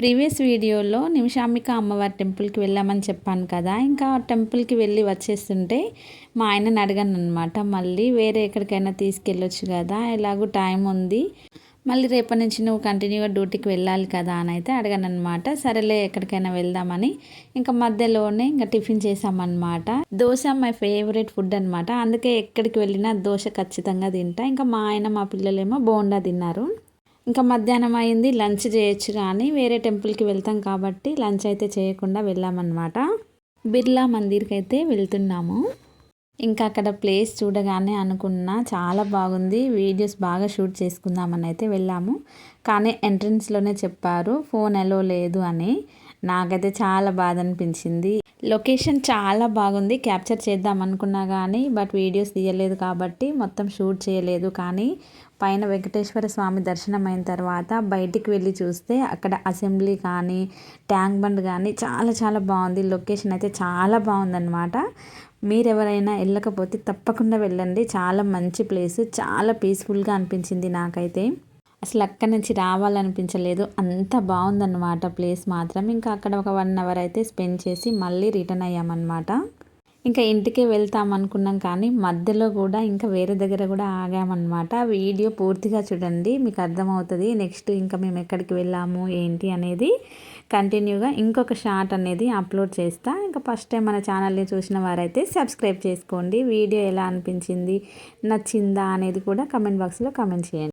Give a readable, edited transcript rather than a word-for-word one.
Previous వీడియోలో నిమిషాంబిక అమ్మవారి టెంపుల్కి వెళ్ళామని చెప్పాను కదా. ఇంకా టెంపుల్కి వెళ్ళి వచ్చేస్తుంటే మా ఆయనని అడిగాను అనమాట, మళ్ళీ వేరే ఎక్కడికైనా తీసుకెళ్ళొచ్చు కదా, ఎలాగో టైం ఉంది, మళ్ళీ రేపటి నుంచి నువ్వు కంటిన్యూగా డ్యూటీకి వెళ్ళాలి కదా అని అయితే అడిగాను అనమాట. సరేలే ఎక్కడికైనా వెళ్దామని ఇంకా మధ్యలోనే ఇంకా టిఫిన్ చేసామన్నమాట. దోశ మై ఫేవరెట్ ఫుడ్ అనమాట, అందుకే ఎక్కడికి వెళ్ళినా దోశ ఖచ్చితంగా తింటా. ఇంకా మా ఆయన మా పిల్లలేమో బోండా తిన్నారు. ఇంకా మధ్యాహ్నం అయింది, లంచ్ చేయొచ్చు కానీ వేరే టెంపుల్కి వెళ్తాం కాబట్టి లంచ్ అయితే చేయకుండా వెళ్ళామన్నమాట. బిర్లా మందిర్కి అయితే వెళ్తున్నాము. ఇంకా అక్కడ ప్లేస్ చూడగానే అనుకున్నా చాలా బాగుంది, వీడియోస్ బాగా షూట్ చేసుకుందామని అయితే వెళ్ళాము. కానీ ఎంట్రన్స్లోనే చెప్పారు ఫోన్ అలో లేదు అని. నాకైతే చాలా బాధ అనిపించింది. లొకేషన్ చాలా బాగుంది, క్యాప్చర్ చేద్దాం అనుకున్నా కానీ బట్ వీడియోస్ తీయలేదు కాబట్టి మొత్తం షూట్ చేయలేదు. కానీ పైన వెంకటేశ్వర స్వామి దర్శనం అయిన తర్వాత బయటికి వెళ్ళి చూస్తే అక్కడ అసెంబ్లీ కానీ ట్యాంక్ బండ్ కానీ చాలా చాలా బాగుంది. లొకేషన్ అయితే చాలా బాగుందన్నమాట. మీరు ఎవరైనా వెళ్ళకపోతే తప్పకుండా వెళ్ళండి, చాలా మంచి ప్లేస్, చాలా పీస్ఫుల్గా అనిపించింది నాకైతే. అసలు అక్కడి నుంచి రావాలనిపించలేదు, అంత బాగుందన్నమాట ప్లేస్ మాత్రం. ఇంకా అక్కడ ఒక 1 అవర్ అయితే స్పెండ్ చేసి మళ్ళీ రిటర్న్ అయ్యామన్నమాట. ఇంకా ఇంటికే వెళ్తాం అనుకున్నాం కానీ మధ్యలో కూడా ఇంకా వేరే దగ్గర కూడా ఆగామన్నమాట. వీడియో పూర్తిగా చూడండి, మీకు అర్థమవుతుంది నెక్స్ట్ ఇంకా మేము ఎక్కడికి వెళ్ళాము ఏంటి అనేది. కంటిన్యూగా ఇంకొక షార్ట్ అనేది అప్లోడ్ చేస్తా. ఇంకా ఫస్ట్ టైం మన ఛానల్ని చూసిన వారైతే సబ్స్క్రైబ్ చేసుకోండి. వీడియో ఎలా అనిపించింది, నచ్చిందా అనేది కూడా కమెంట్ బాక్స్లో కమెంట్ చేయండి.